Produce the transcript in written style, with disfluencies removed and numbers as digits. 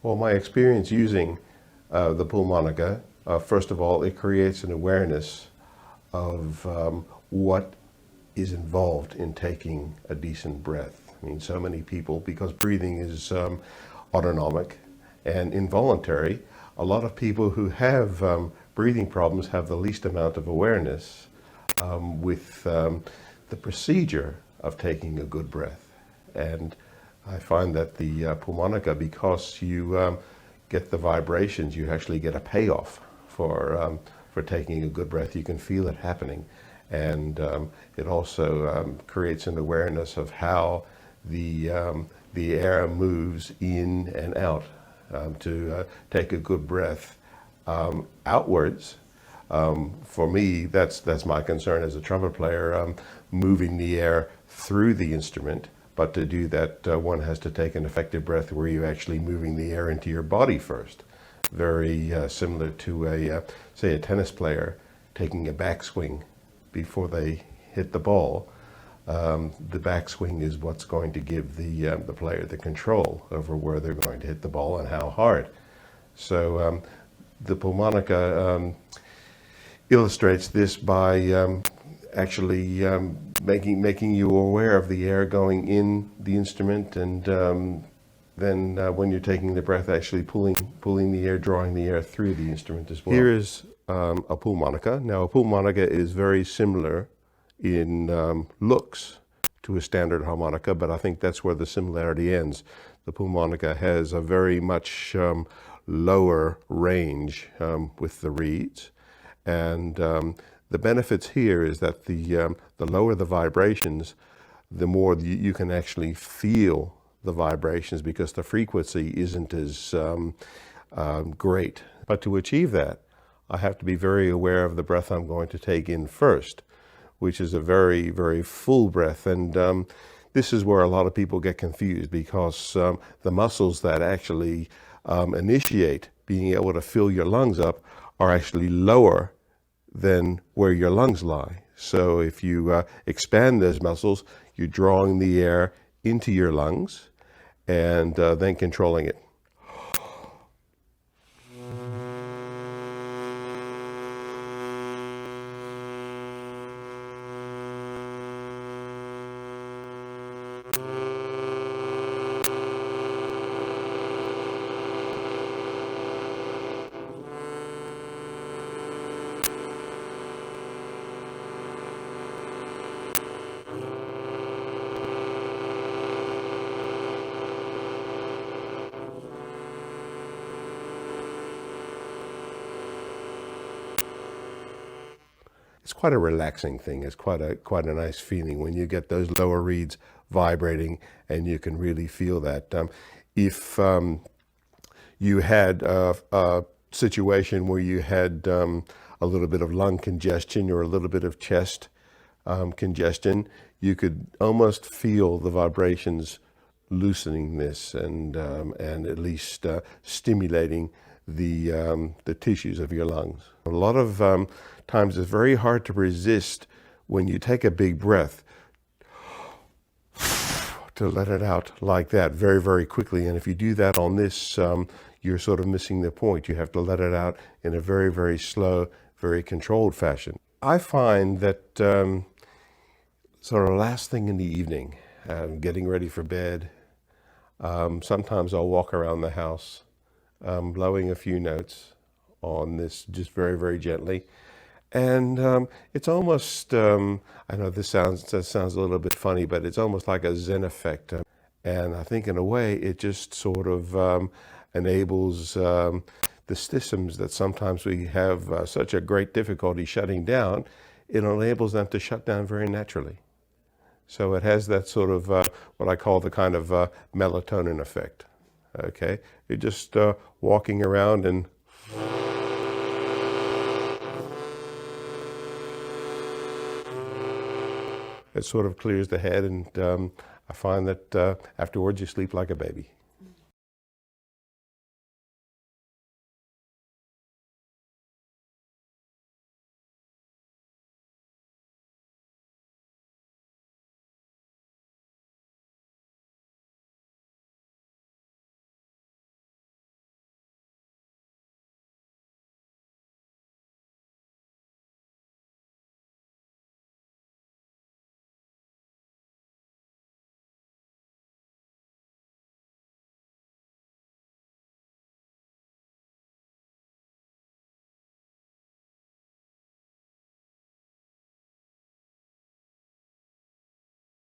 Well, my experience using the Pulmonica, first of all, it creates an awareness of what is involved in taking a decent breath. I mean, so many people, because breathing is autonomic and involuntary, a lot of people who have breathing problems have the least amount of awareness with the procedure of taking a good breath. And I find that the Pulmonica, because you get the vibrations, you actually get a payoff for taking a good breath. You can feel it happening. And it also creates an awareness of how the air moves in and out to take a good breath outwards. For me, that's my concern as a trumpet player, moving the air through the instrument. But to do that, one has to take an effective breath where you're actually moving the air into your body first. Very similar to say a tennis player taking a backswing before they hit the ball. The backswing is what's going to give the player the control over where they're going to hit the ball and how hard. So the Pulmonica illustrates this by actually making you aware of the air going in the instrument, and then when you're taking the breath, actually pulling the air, drawing the air through the instrument as well. Here is a Pulmonica. Now, a Pulmonica is very similar in looks to a standard harmonica, but I think that's where the similarity ends. The Pulmonica has a very much lower range with the reeds, and the benefits here is that the lower the vibrations, the more you can actually feel the vibrations, because the frequency isn't as great. But to achieve that, I have to be very aware of the breath I'm going to take in first, which is a very, very full breath. And this is where a lot of people get confused, because the muscles that actually initiate being able to fill your lungs up are actually lower than where your lungs lie. So if you expand those muscles, you're drawing the air into your lungs and then controlling it. It's quite a relaxing thing. It's quite a nice feeling when you get those lower reeds vibrating, and you can really feel that. If you had a situation where you had a little bit of lung congestion or a little bit of chest congestion, you could almost feel the vibrations loosening this and at least stimulating the tissues of your lungs. A lot of times it's very hard to resist when you take a big breath to let it out like that very, very quickly. And if you do that on this, you're sort of missing the point. You have to let it out in a very, very slow, very controlled fashion. I find that sort of last thing in the evening, getting ready for bed, sometimes I'll walk around the house blowing a few notes on this just very, very gently. And it's almost, I know this sounds a little bit funny, but it's almost like a Zen effect. And I think in a way it just sort of enables the systems that sometimes we have such a great difficulty shutting down, it enables them to shut down very naturally. So it has that sort of what I call the kind of melatonin effect. Okay, you're just walking around and it sort of clears the head, and I find that afterwards you sleep like a baby.